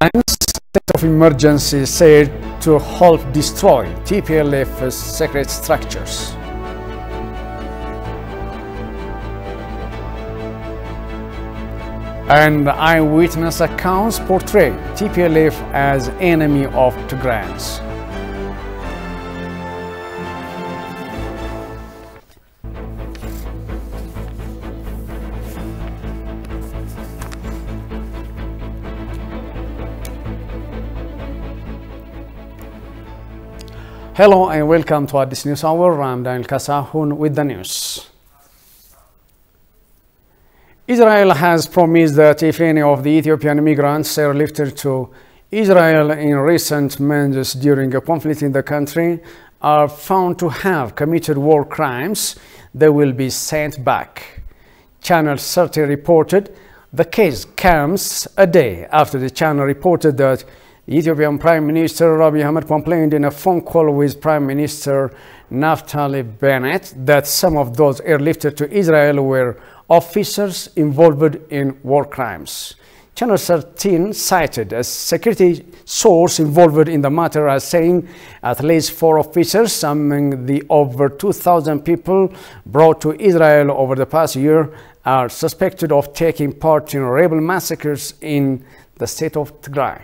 State of emergency said to help destroy TPLF's secret structures. And eyewitness accounts portray TPLF as enemy of Tigrayans. Hello and welcome to Addis News Hour. I'm Daniel Kasahun with the news. Israel has promised that if any of the Ethiopian migrants airlifted to Israel in recent months during a conflict in the country are found to have committed war crimes, they will be sent back. Channel 30 reported the case comes a day after the channel reported that the Ethiopian Prime Minister Abiy Ahmed complained in a phone call with Prime Minister Naftali Bennett that some of those airlifted to Israel were officers involved in war crimes. Channel 13 cited a security source involved in the matter as saying at least 4 officers among the over 2,000 people brought to Israel over the past year are suspected of taking part in rebel massacres in the state of Tigray.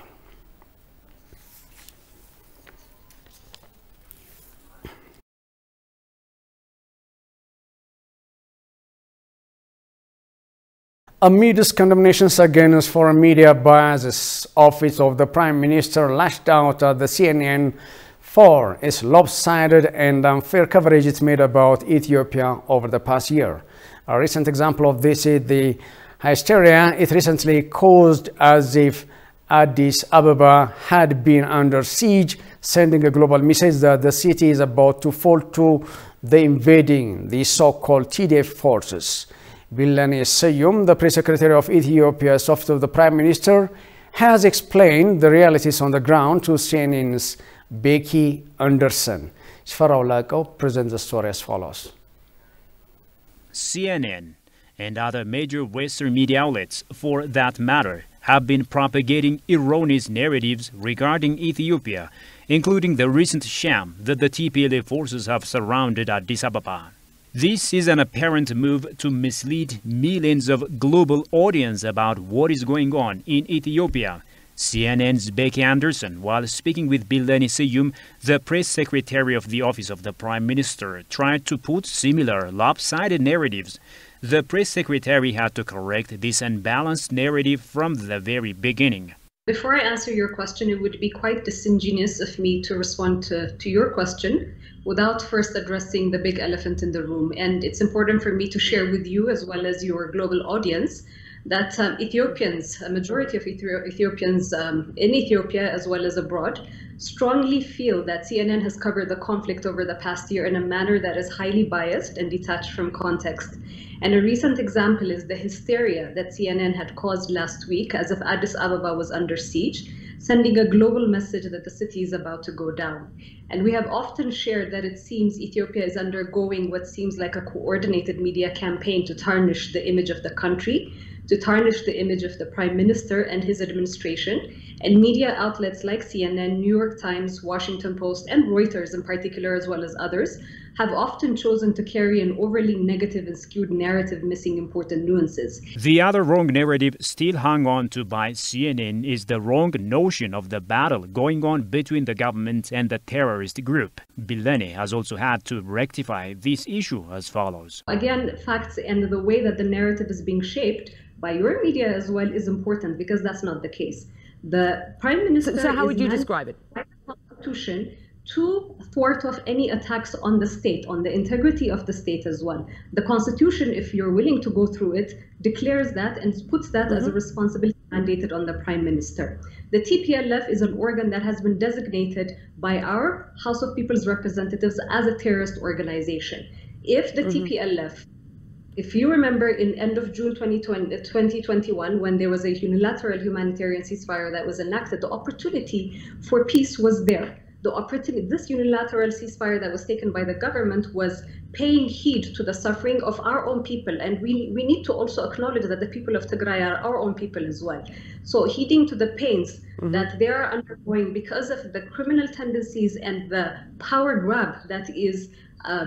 Amidst condemnations against foreign media biases, office of the Prime Minister lashed out at the CNN for its lopsided and unfair coverage it made about Ethiopia over the past year. A recent example of this is the hysteria it recently caused as if Addis Ababa had been under siege, sending a global message that the city is about to fall to the invading, the so-called TDF forces. Billani Seyum, the press secretary of Ethiopia's office of the Prime Minister, has explained the realities on the ground to CNN's Becky Anderson. Shfarao Lako presents the story as follows. CNN and other major Western media outlets, for that matter, have been propagating erroneous narratives regarding Ethiopia, including the recent sham that the TPLF forces have surrounded Addis Ababa. This is an apparent move to mislead millions of global audience about what is going on in Ethiopia. CNN's Becky Anderson, while speaking with Billani Seyum, the press secretary of the office of the Prime Minister, tried to put similar lopsided narratives. The press secretary had to correct this unbalanced narrative from the very beginning. Before I answer your question, it would be quite disingenuous of me to respond to your question without first addressing the big elephant in the room. And it's important for me to share with you, as well as your global audience, that Ethiopians, a majority of Ethiopians in Ethiopia as well as abroad, strongly feel that CNN has covered the conflict over the past year in a manner that is highly biased and detached from context. And a recent example is the hysteria that CNN had caused last week as if Addis Ababa was under siege, sending a global message that the city is about to go down. And we have often shared that it seems Ethiopia is undergoing what seems like a coordinated media campaign to tarnish the image of the country, to tarnish the image of the Prime Minister and his administration. And media outlets like CNN, New York Times, Washington Post, and Reuters in particular, as well as others, have often chosen to carry an overly negative and skewed narrative, missing important nuances. The other wrong narrative still hung on to by CNN is the wrong notion of the battle going on between the government and the terrorist group. Billani has also had to rectify this issue as follows. Again, facts and the way that the narrative is being shaped by your media as well is important, because that's not the case. The Prime Minister So how would you describe it? By the Constitution to thwart of any attacks on the state, on the integrity of the state as well. The Constitution, if you're willing to go through it, declares that and puts that as a responsibility mandated on the Prime Minister. The TPLF is an organ that has been designated by our House of People's Representatives as a terrorist organization. If the TPLF, if you remember in end of June 2021, when there was a unilateral humanitarian ceasefire that was enacted, the opportunity for peace was there. This unilateral ceasefire that was taken by the government was paying heed to the suffering of our own people. And we need to also acknowledge that the people of Tigray are our own people as well. So heeding to the pains that they are undergoing because of the criminal tendencies and the power grab that is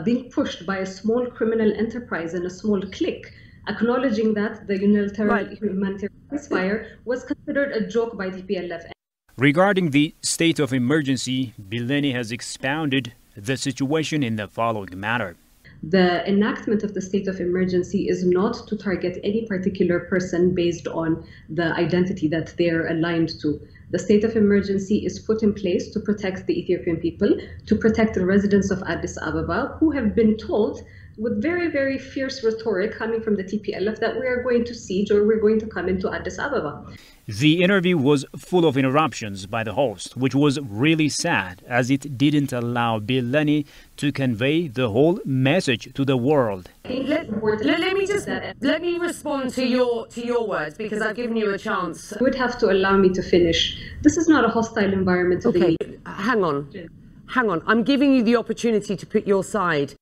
being pushed by a small criminal enterprise and a small clique, acknowledging that the unilateral humanitarian ceasefire was considered a joke by TPLF. Regarding the state of emergency, Bileni has expounded the situation in the following manner. The enactment of the state of emergency is not to target any particular person based on the identity that they're aligned to. The state of emergency is put in place to protect the Ethiopian people, to protect the residents of Addis Ababa, who have been told with very, very fierce rhetoric coming from the TPLF that we are going to siege or we're going to come into Addis Ababa. The interview was full of interruptions by the host, which was really sad as it didn't allow Bileni to convey the whole message to the world. Let me respond to your words because I've given you a chance. You would have to allow me to finish. This is not a hostile environment. Okay, hang on. I'm giving you the opportunity to put your side.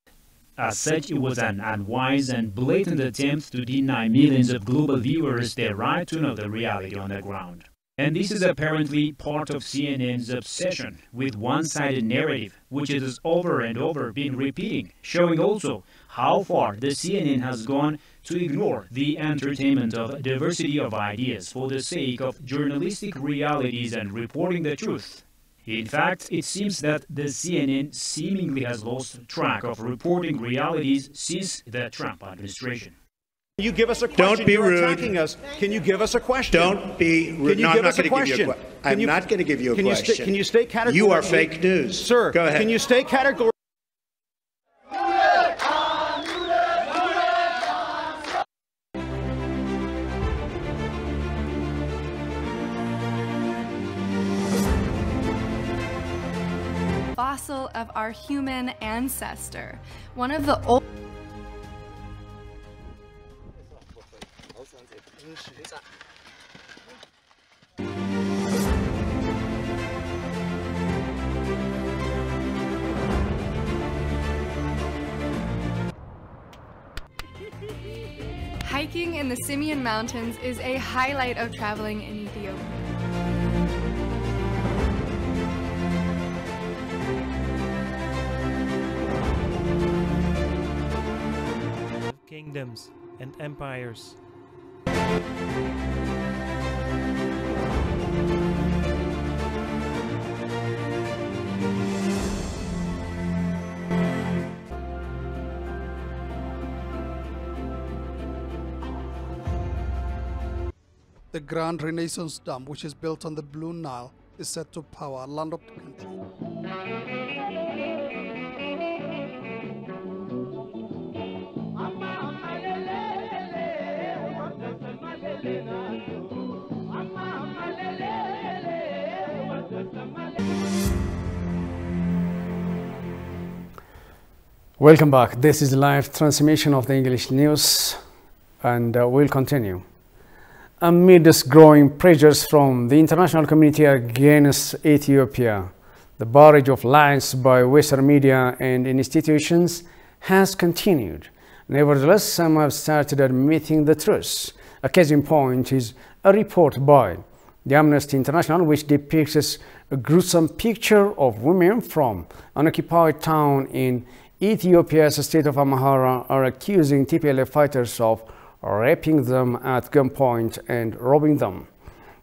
As such, it was an unwise and blatant attempt to deny millions of global viewers their right to know the reality on the ground. And this is apparently part of CNN's obsession with one-sided narrative, which it has over and over been repeating, showing also how far the CNN has gone to ignore the entertainment of diversity of ideas for the sake of journalistic realities and reporting the truth. In fact, it seems that the CNN seemingly has lost track of reporting realities since the Trump administration. Can you give us a question? Don't be You're rude. attacking us. Can you give us a question? Don't be rude. Can you No, give I'm us a question? I'm not going to give you a question. Can you state categorically? You are fake news. Sir, go ahead. Can you state categorically? Fossil of our human ancestor, one of the old. Hiking in the Simeon Mountains is a highlight of traveling in Ethiopia. Kingdoms and empires. The Grand Renaissance Dam, which is built on the Blue Nile, is set to power landlocked country. Welcome back. This is the live transmission of the English news, and we'll continue. Amidst growing pressures from the international community against Ethiopia, the barrage of lies by Western media and institutions has continued. Nevertheless, some have started admitting the truth. A case in point is a report by the Amnesty International which depicts a gruesome picture of women from an occupied town in Ethiopia's state of Amhara are accusing TPLF fighters of raping them at gunpoint and robbing them.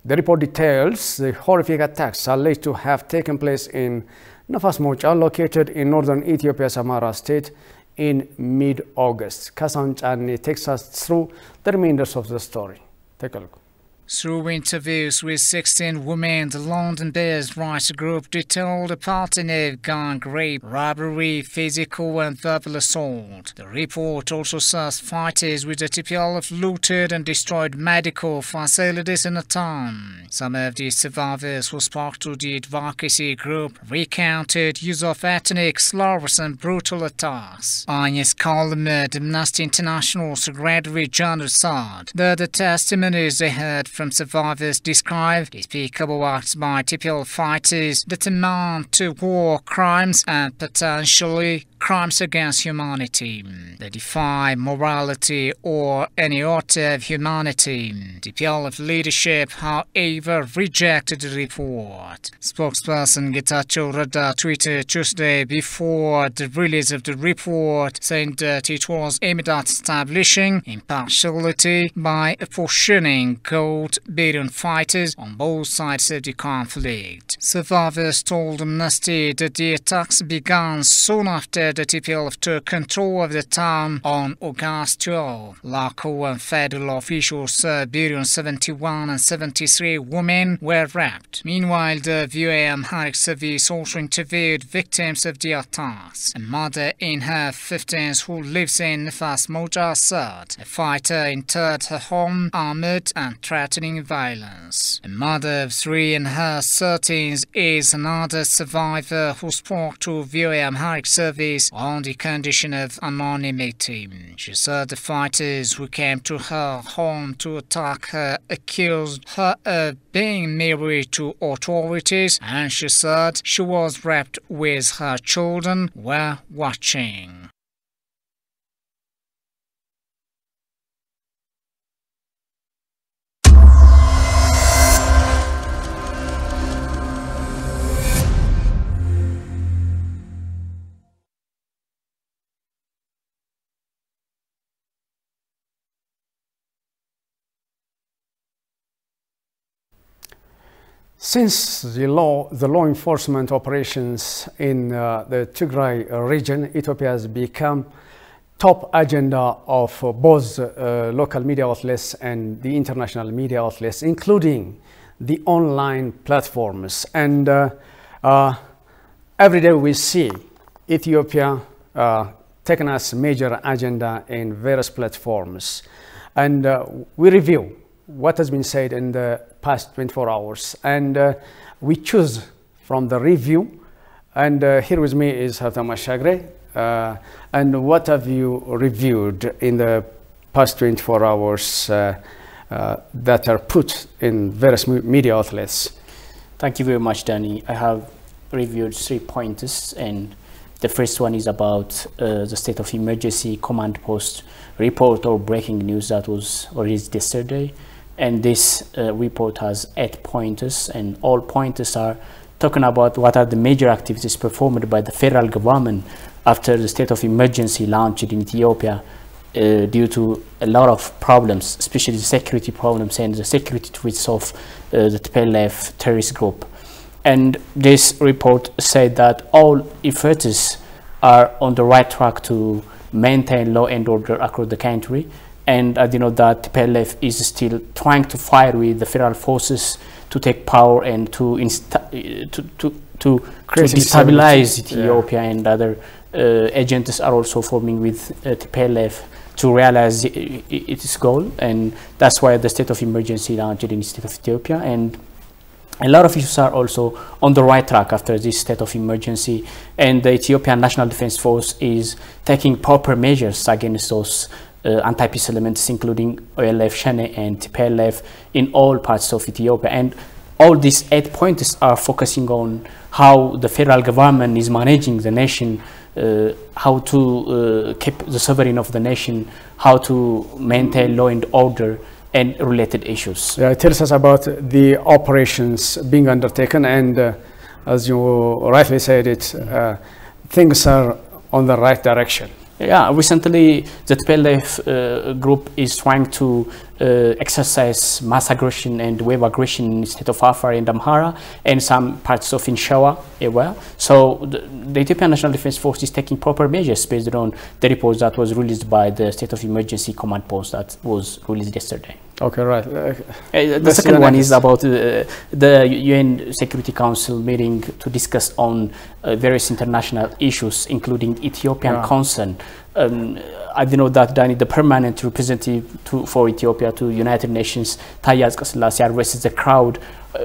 The report details the horrific attacks alleged to have taken place in Nafas Mocha, located in northern Ethiopia's Amhara state, in mid-August. Kasan Chani takes us through the remainders of the story. Take a look. Through interviews with 16 women, the London-based rights group detailed a pattern of gang rape, robbery, physical and verbal assault. The report also says fighters with the TPLF looted and destroyed medical facilities in the town. Some of the survivors who spoke to the advocacy group recounted use of ethnic slurs and brutal attacks. Agnes Kalmer, Amnesty International Secretary General, said that the testimonies they had from survivors describe despicable acts by TPL fighters that amount to war crimes and potentially crimes against humanity. They defy morality or any order of humanity. TPLF leadership, however, rejected the report. Spokesperson Getachew Reda tweeted Tuesday before the release of the report, saying that it was aimed at establishing impartiality by apportioning gold-bearing fighters on both sides of the conflict. Survivors told Amnesty that the attacks began soon after the TPLF took control of the town on August 12. Local and federal officials said between 71 and 73 women were raped. Meanwhile, the VOA Amharic service also interviewed victims of the attacks. A mother in her 50s who lives in Nefas Moja said a fighter entered her home armed and threatening violence. A mother of 3 in her 30s is another survivor who spoke to VOA Amharic service on the condition of anonymity. She said the fighters who came to her home to attack her accused her of being married to authorities, and she said she was raped with her children while watching. Since the law enforcement operations in the Tigray region, Ethiopia has become top agenda of both local media outlets and the international media outlets, including the online platforms. And every day we see Ethiopia taken as major agenda in various platforms. And we review what has been said in the past 24 hours. And we choose from the review. And here with me is Hatham Ashagre. And what have you reviewed in the past 24 hours that are put in various media outlets? Thank you very much, Danny. I have reviewed 3 pointers, and the first one is about the state of emergency command post report or breaking news that was released yesterday. And this report has 8 pointers, and all pointers are talking about what are the major activities performed by the federal government after the state of emergency launched in Ethiopia due to a lot of problems, especially the security problems and the security threats of the TPLF terrorist group. And this report said that all efforts are on the right track to maintain law and order across the country. And you know that TPLF is still trying to fight with the federal forces to take power and to destabilize Ethiopia, and other agents are also forming with TPLF to realize its goal, and that's why the state of emergency launched in the state of Ethiopia. And a lot of issues are also on the right track after this state of emergency, and the Ethiopian National Defense Force is taking proper measures against those anti-peace elements, including OLF, Shane, and TPLF in all parts of Ethiopia. And all these 8 points are focusing on how the federal government is managing the nation, how to keep the sovereignty of the nation, how to maintain law and order, and related issues. Tell us about the operations being undertaken, and as you rightly said, things are on the right direction. Yeah, recently the TPLF group is trying to exercise mass aggression and wave aggression in the state of Afar and Amhara and some parts of Inshawa area. So the Ethiopian National Defense Force is taking proper measures based on the report that was released by the state of emergency command post that was released yesterday. Okay, right. The second one is about the UN Security Council meeting to discuss on various international issues, including Ethiopian concern. I know that Danny, the permanent representative for Ethiopia to United Nations, Taye Asqaselasi, addresses the crowd.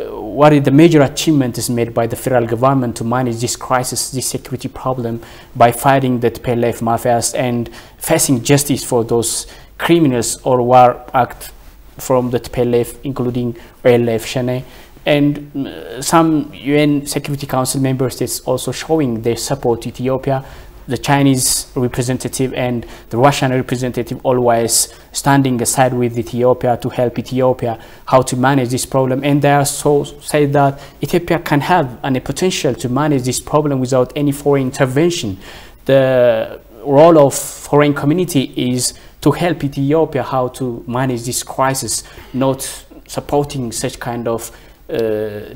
What is the major achievement is made by the federal government to manage this crisis, this security problem, by fighting the TPLF mafias and facing justice for those criminals or war act from the TPLF, including OLF, Shane, and some UN Security Council member states also showing their support to Ethiopia. The Chinese representative and the Russian representative always standing aside with Ethiopia to help Ethiopia how to manage this problem. And they also say that Ethiopia can have a potential to manage this problem without any foreign intervention. The role of foreign community is to help Ethiopia how to manage this crisis, not supporting such kind of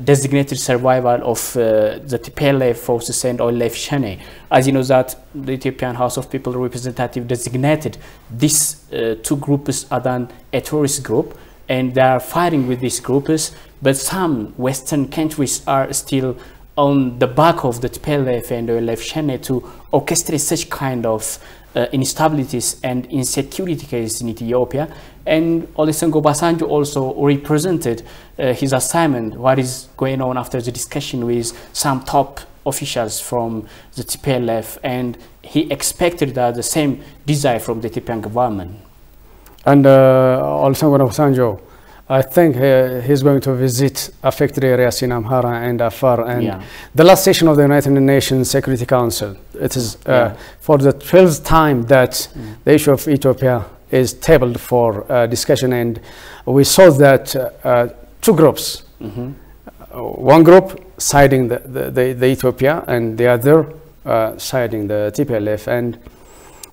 designated survival of the TPLF forces and OLF Shane. As you know that the Ethiopian House of People representative designated these two groups as a terrorist group, and they are fighting with these groups, but some Western countries are still on the back of the TPLF and OLF Shane to orchestrate such kind of instabilities and insecurity cases in Ethiopia. And Olusegun Obasanjo also represented his assignment, what is going on after the discussion with some top officials from the TPLF, and he expected that the same desire from the Ethiopian government. And Olusegun Obasanjo, I think he's going to visit affected areas in Amhara and Afar, and the last session of the United Nations Security Council, it is for the 12th time that the issue of Ethiopia is tabled for discussion, and we saw that two groups, one group siding the Ethiopia and the other siding the TPLF, and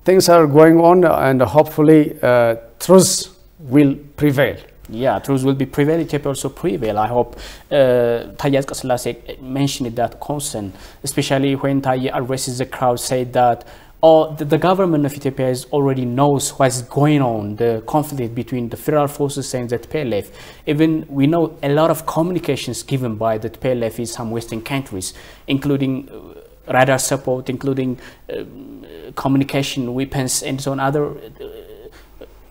things are going on, and hopefully truth will prevail. Yeah, truth will be prevail, Ethiopia also prevail. I hope Taye Asqaselase mentioned that concern, especially when Taye addresses the crowd, said that the government of Ethiopia already knows what's going on, the conflict between the federal forces and the TPLF. Even we know a lot of communications given by the TPLF in some Western countries, including radar support, including communication weapons and so on, other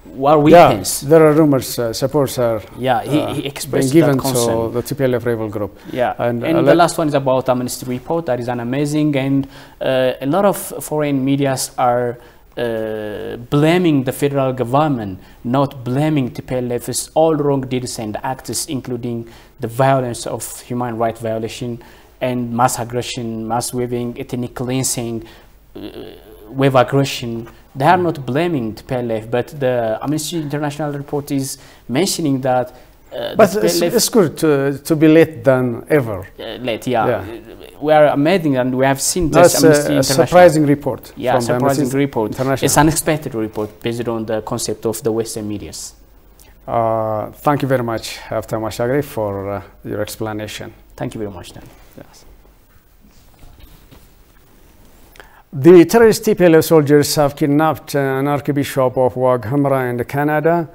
war weapons. Yeah, there are rumors, supports are he expressed being given that concern to the TPLF rebel group. Yeah, and the last one is about Amnesty report. That is an amazing, and a lot of foreign medias are blaming the federal government, not blaming TPLF's all wrong deeds and acts, including the violence of human rights violation and mass aggression, mass weaving, ethnic cleansing, wave aggression. They are not blaming TPLF, but the Amnesty International report is mentioning that. But it's good to be late than ever. Late, we are amazing, and we have seen this Amnesty a surprising report. Yeah, surprising report. It's an unexpected report based on the concept of the Western medias. Thank you very much, Haftam Ashagri, for your explanation. Thank you very much, Dan. Yes. The terrorist TPLF soldiers have kidnapped an Archbishop of Wag Hamra in Canada,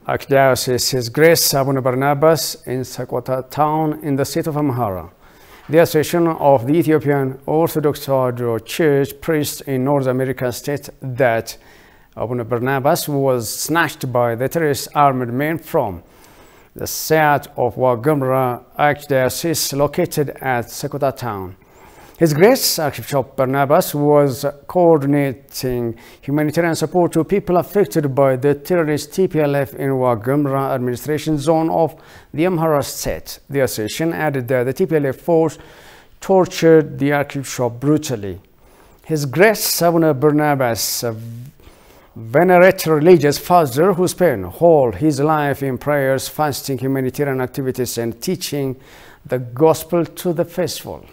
Archdiocese His Grace Abuna Barnabas in Sakota town in the state of Amhara. The Association of the Ethiopian Orthodox Church priest in North America states that Abuna Barnabas was snatched by the terrorist armed men from the site of Wag Hamra Archdiocese located at Sakota town. His Grace Archbishop Barnabas was coordinating humanitarian support to people affected by the terrorist TPLF in Wag Hamra administration zone of the Amhara state. The association added that the TPLF force tortured the Archbishop brutally. His Grace Abuna Barnabas, a venerated religious father who spent all his life in prayers, fasting, humanitarian activities, and teaching the gospel to the faithful.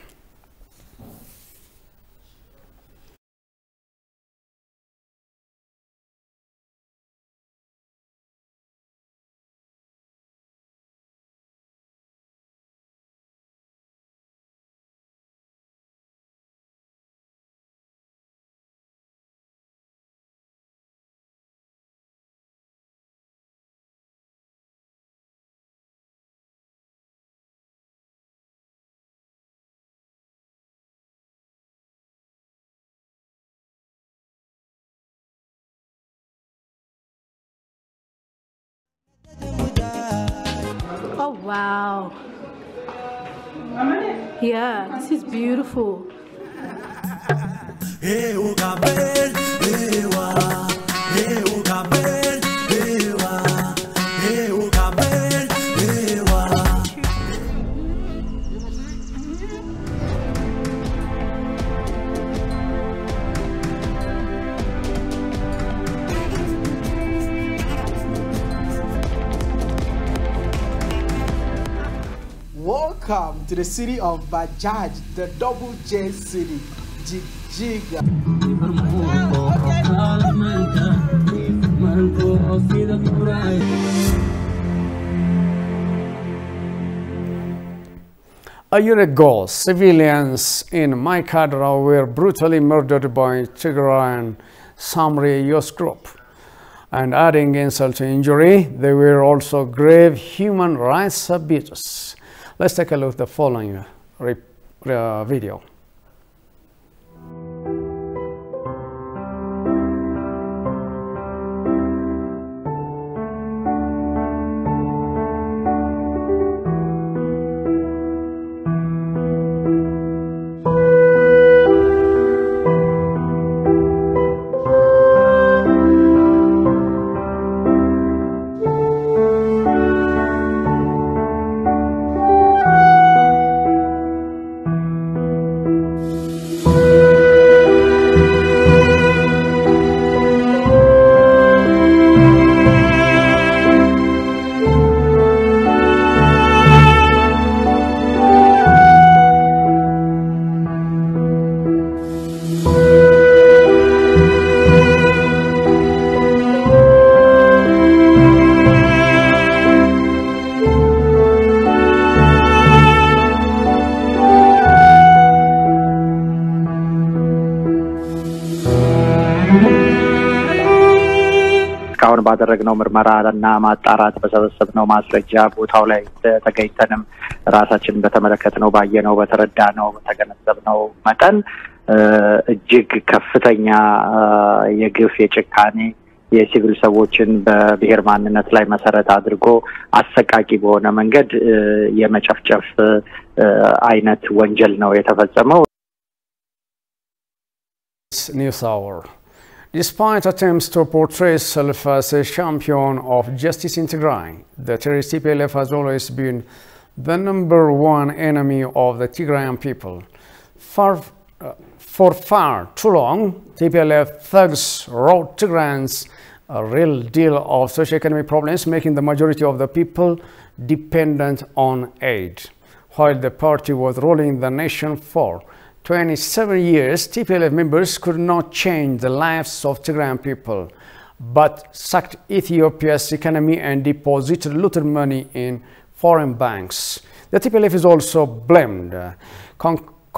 Oh wow. Yeah, this is beautiful. Hey, Welcome to the city of Bajaj, the double J city, Jijiga. A year ago, civilians in Maikadra were brutally murdered by Tigrayan Samri youth group. And adding insult to injury, there were also grave human rights abuses. Let's take a look at the following video. እስካሁን ባደረግነው ምርመራና ማጣራት በሰበሰብነው ማስረጃ ቦታው ላይ ተገኝተንም ራሳችንን በተመለከትነው ባየነው በተረዳነው በተገነዘብነው መጠን እጅግ ከፍተኛ የግፍ የጭካኔ የሲቪል ሰዎችን በብሔር ማንነት ላይ መሰረት አድርጎ አሰቃቂ በሆነ መንገድ የመጨፍጨፍ አይነት ወንጀል ነው የተፈጸመው። News Hour. Despite attempts to portray itself as a champion of justice in Tigray, the terrorist TPLF has always been the #1 enemy of the Tigrayan people. For far too long, TPLF thugs robbed Tigrayans a real deal of socio-economic problems, making the majority of the people dependent on aid. While the party was ruling the nation for 27 years, TPLF members could not change the lives of Tigrayan people, but sacked Ethiopia's economy and deposited looted money in foreign banks. The TPLF is also blamed,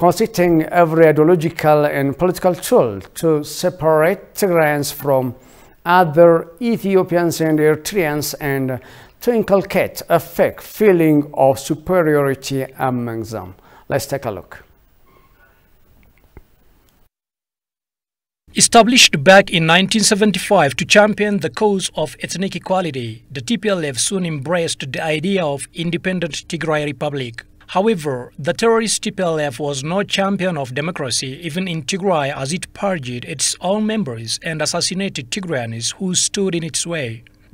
constituting every ideological and political tool to separate Tigrayans from other Ethiopians and Eritreans and to inculcate a fake feeling of superiority among them. Let's take a look. Established back in 1975 to champion the cause of ethnic equality, the TPLF soon embraced the idea of independent Tigray Republic. However, the terrorist TPLF was no champion of democracy even in Tigray, as it purged its own members and assassinated Tigrayans who stood in its way.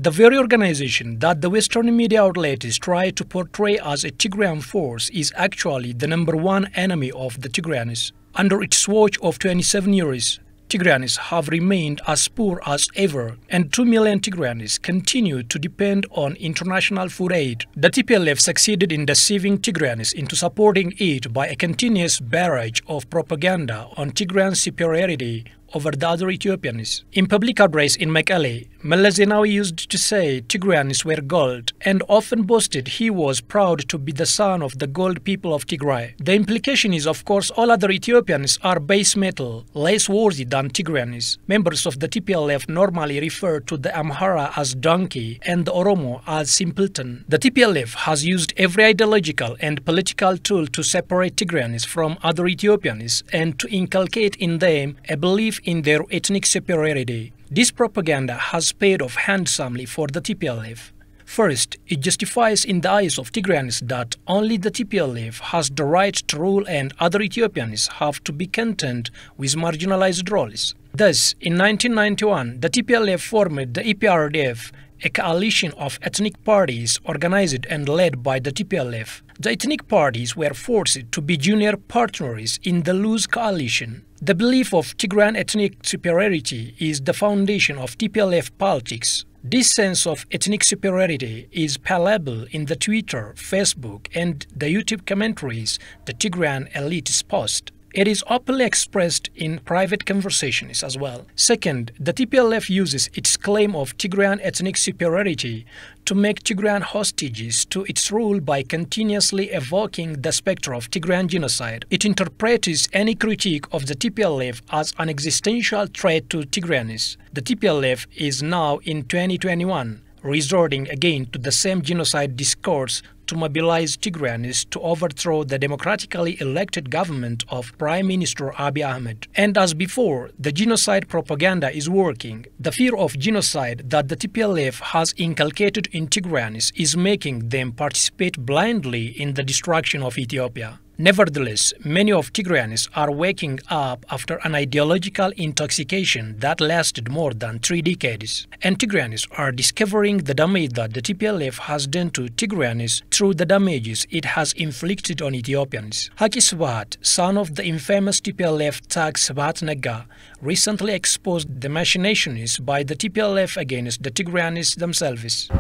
The very organization that the Western media outlets try to portray as a Tigrayan force is actually the #1 enemy of the Tigrayans. Under its watch of 27 years, Tigrayans have remained as poor as ever, and 2 million Tigrayans continue to depend on international food aid. The TPLF succeeded in deceiving Tigrayans into supporting it by a continuous barrage of propaganda on Tigrayan superiority over the other Ethiopians. In public address in Mekelle, Meles Zenawi used to say Tigrayans were gold and often boasted he was proud to be the son of the gold people of Tigray. The implication is, of course, all other Ethiopians are base metal, less worthy than Tigrayans. Members of the TPLF normally refer to the Amhara as donkey and the Oromo as simpleton. The TPLF has used every ideological and political tool to separate Tigrayans from other Ethiopians and to inculcate in them a belief in their ethnic superiority. This propaganda has paid off handsomely for the TPLF. First, it justifies in the eyes of Tigrayans that only the TPLF has the right to rule and other Ethiopians have to be content with marginalized roles. Thus, in 1991, the TPLF formed the EPRDF, a coalition of ethnic parties organized and led by the TPLF. The ethnic parties were forced to be junior partners in the loose coalition. The belief of Tigrayan ethnic superiority is the foundation of TPLF politics. This sense of ethnic superiority is palpable in the Twitter, Facebook, and the YouTube commentaries the Tigrayan elites post. It is openly expressed in private conversations as well. Second, the TPLF uses its claim of Tigrayan ethnic superiority to make Tigrayan hostages to its rule by continuously evoking the specter of Tigrayan genocide. It interprets any critique of the TPLF as an existential threat to Tigrayans. The TPLF is now in 2021 resorting again to the same genocide discourse to mobilize Tigrayans to overthrow the democratically elected government of Prime Minister Abiy Ahmed. And as before, the genocide propaganda is working. The fear of genocide that the TPLF has inculcated in Tigrayans is making them participate blindly in the destruction of Ethiopia. Nevertheless, many of Tigrayans are waking up after an ideological intoxication that lasted more than 3 decades. And Tigrayans are discovering the damage that the TPLF has done to Tigrayans through the damages it has inflicted on Ethiopians. Haki Swahat, son of the infamous TPLF tag Swahat Naga, recently exposed the machinations by the TPLF against the Tigrayans themselves.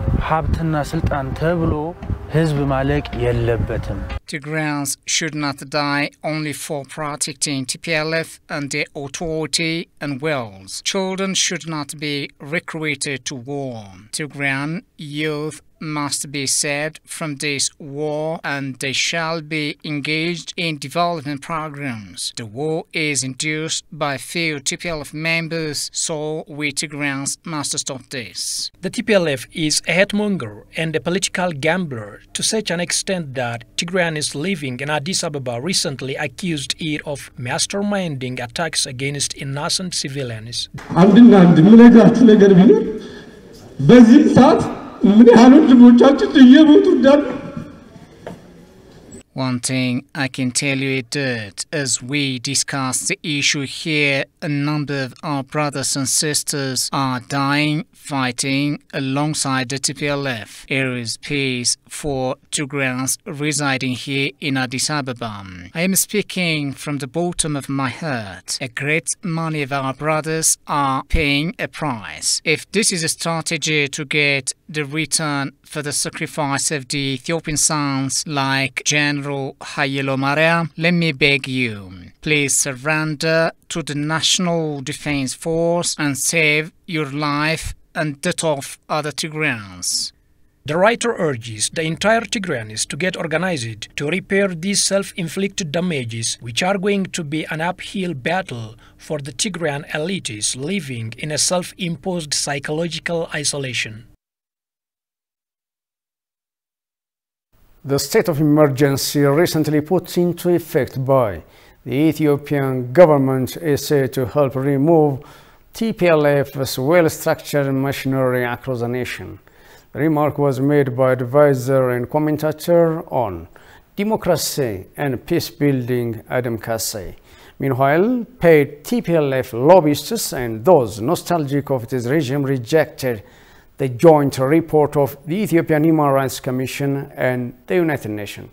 Tigrayans should not die only for protecting TPLF and their authority and wills. Children should not be recruited to war. Tigrayan youth must be saved from this war and they shall be engaged in development programs. The war is induced by few TPLF members, so we Tigrayans must stop this. The TPLF is a headmonger and a political gambler to such an extent that Tigrayans living in Addis Ababa recently accused it of masterminding attacks against innocent civilians. One thing I can tell you is that as we discuss the issue here, a number of our brothers and sisters are dying fighting alongside the TPLF. There is peace for Tigrayans residing here in Addis Ababa. I am speaking from the bottom of my heart. A great many of our brothers are paying a price. If this is a strategy to get the return for the sacrifice of the Ethiopian sons like General Haile Mariam, let me beg you, please surrender to the National Defense Force and save your life and that of other Tigrayans. The writer urges the entire Tigrayans to get organized to repair these self-inflicted damages, which are going to be an uphill battle for the Tigrayan elites living in a self-imposed psychological isolation. The state of emergency recently put into effect by the Ethiopian government is said to help remove TPLF's well-structured machinery across the nation. The remark was made by advisor and commentator on democracy and peace building Adam Kassai. Meanwhile, paid TPLF lobbyists and those nostalgic of this regime rejected the joint report of the Ethiopian Human Rights Commission and the United Nations.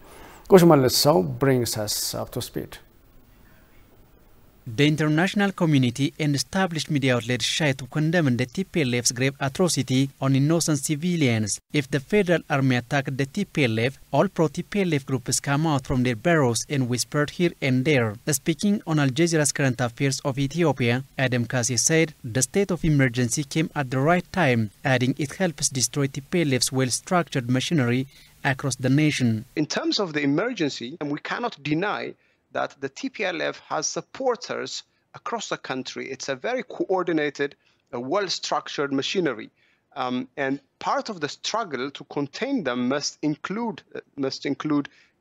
Goshmalesau brings us up to speed. The international community and established media outlets try to condemn the TPLF's grave atrocity on innocent civilians. If the federal army attacked the TPLF, all pro-TPLF groups come out from their burrows and whispered here and there. Speaking on Al Jazeera's Current Affairs of Ethiopia, Adam Kassai said the state of emergency came at the right time, adding it helps destroy TPLF's well-structured machinery across the nation. In terms of the emergency, and we cannot deny that the TPLF has supporters across the country. It's a very coordinated, well-structured machinery. And part of the struggle to contain them must include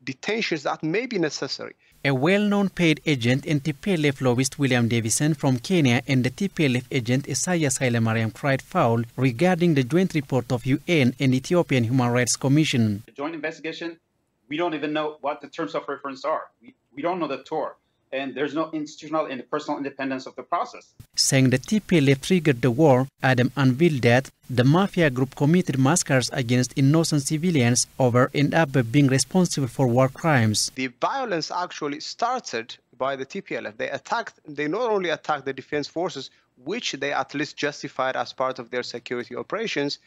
detentions that may be necessary. A well-known paid agent and TPLF lobbyist William Davison from Kenya and the TPLF agent Isaias Haile Mariam cried foul regarding the joint report of UN and Ethiopian Human Rights Commission. The joint investigation, we don't even know what the terms of reference are. We don't know the TOR, and there's no institutional and personal independence of the process. Saying the TPLF triggered the war, Adam unveiled that the mafia group committed massacres against innocent civilians over and up being responsible for war crimes. The violence actually started by the TPLF. They not only attacked the defense forces, which they at least justified as part of their security operations.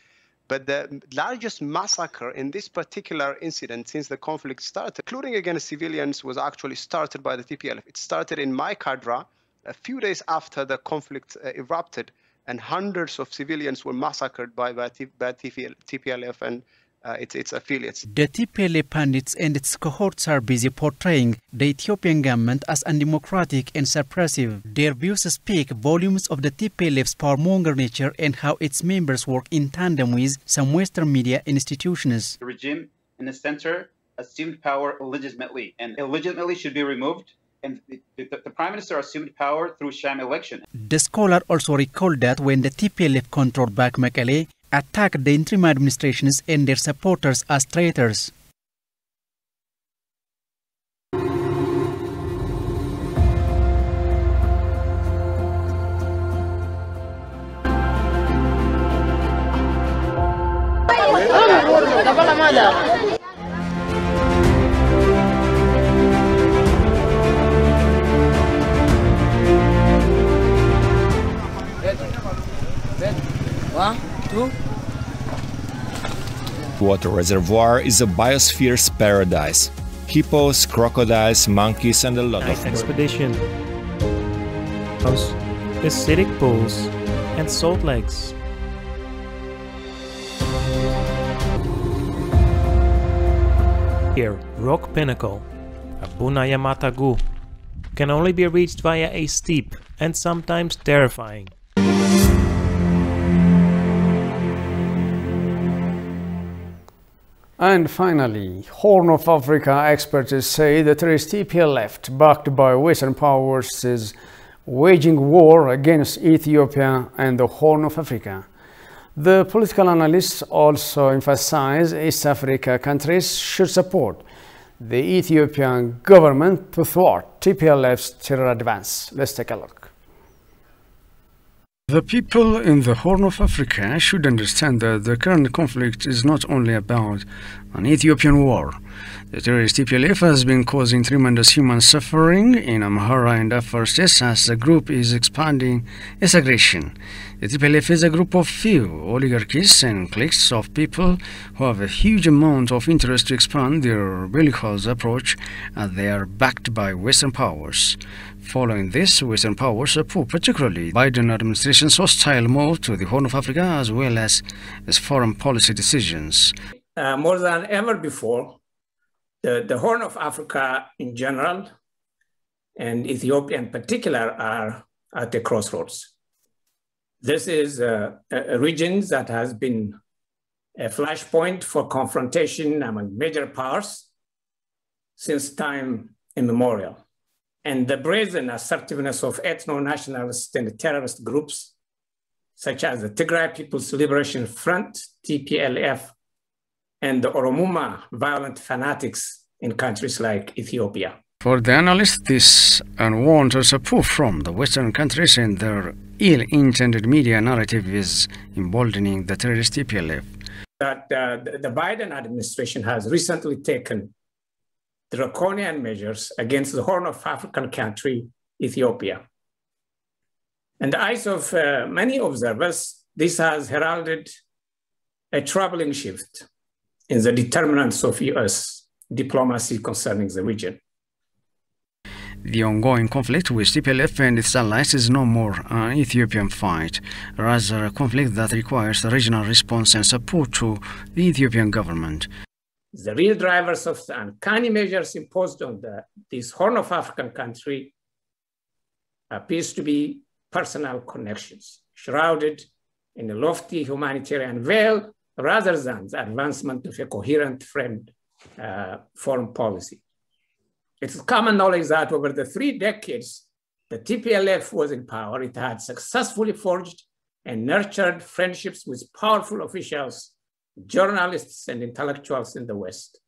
But the largest massacre in this particular incident since the conflict started, including against civilians, was actually started by the TPLF. It started in Maikadra a few days after the conflict erupted, and hundreds of civilians were massacred by TPLF and its affiliates. The TPLF pundits and its cohorts are busy portraying the Ethiopian government as undemocratic and suppressive. Their views speak volumes of the TPLF's powermonger nature and how its members work in tandem with some Western media institutions. The regime in the center assumed power illegitimately, and illegitimately should be removed. And the Prime Minister assumed power through sham election. The scholar also recalled that when the TPLF controlled back Mekelle, attacked the interim administrations and their supporters as traitors. Water reservoir is a biosphere's paradise. Hippos, crocodiles, monkeys, and a lot of expedition. Acidic pools and salt lakes. Here, Rock Pinnacle, Abuna Matagu, can only be reached via a steep and sometimes terrifying. And finally, Horn of Africa experts say the terrorist TPLF, backed by Western powers, is waging war against Ethiopia and the Horn of Africa. The political analysts also emphasize East Africa countries should support the Ethiopian government to thwart TPLF's terror advance. Let's take a look. The people in the Horn of Africa should understand that the current conflict is not only about an Ethiopian war. The terrorist TPLF has been causing tremendous human suffering in Amhara and Afar states as the group is expanding its aggression. The TPLF is a group of few oligarchies and cliques of people who have a huge amount of interest to expand their bellicose approach, and they are backed by Western powers. Following this, Western powers approve particularly Biden administration's hostile move to the Horn of Africa as well as its foreign policy decisions. More than ever before, the Horn of Africa in general and Ethiopia in particular are at a crossroads. This is a region that has been a flashpoint for confrontation among major powers since time immemorial. And the brazen assertiveness of ethno-nationalist and terrorist groups, such as the Tigray People's Liberation Front, TPLF, and the Oromuma violent fanatics in countries like Ethiopia. For the analysts, this unwanted support from the Western countries and their ill-intended media narrative is emboldening the terrorist TPLF. That the Biden administration has recently taken draconian measures against the Horn of African country, Ethiopia. In the eyes of many observers, this has heralded a troubling shift in the determinants of U.S. diplomacy concerning the region. The ongoing conflict with TPLF and its allies is no more an Ethiopian fight, rather a conflict that requires a regional response and support to the Ethiopian government. The real drivers of the uncanny measures imposed on this Horn of African country appears to be personal connections, shrouded in a lofty humanitarian veil, rather than the advancement of a coherent framed foreign policy. It's common knowledge that over the 3 decades the TPLF was in power, it had successfully forged and nurtured friendships with powerful officials, journalists, and intellectuals in the West.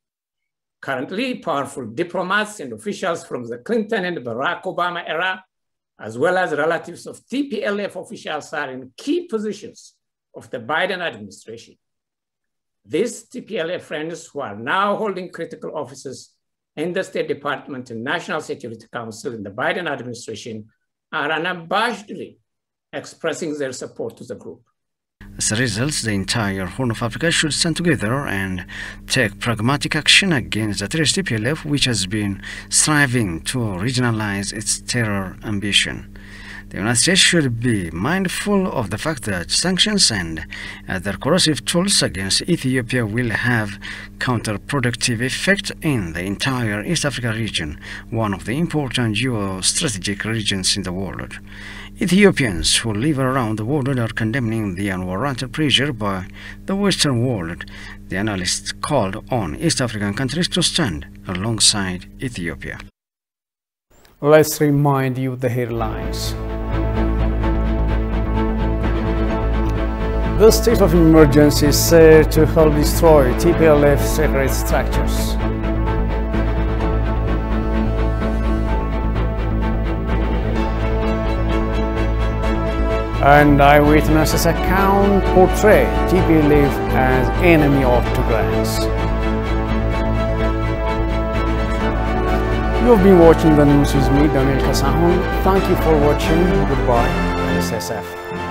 Currently, powerful diplomats and officials from the Clinton and Barack Obama era, as well as relatives of TPLF officials, are in key positions of the Biden administration. These TPLF friends who are now holding critical offices in the State Department and National Security Council in the Biden administration are unabashedly expressing their support to the group. As a result, the entire Horn of Africa should stand together and take pragmatic action against the terrorist TPLF, which has been striving to regionalize its terror ambition. The United States should be mindful of the fact that sanctions and other corrosive tools against Ethiopia will have counterproductive effect in the entire East Africa region, one of the important geostrategic regions in the world. Ethiopians who live around the world are condemning the unwarranted pressure by the Western world. The analysts called on East African countries to stand alongside Ethiopia. Let's remind you the headlines. The state of emergency is said to help destroy TPLF secret structures. And eyewitnesses account portray TPLF as enemy of Tigrayans. You have been watching the news with me, Daniel Kasahun. Thank you for watching. Goodbye and stay safe.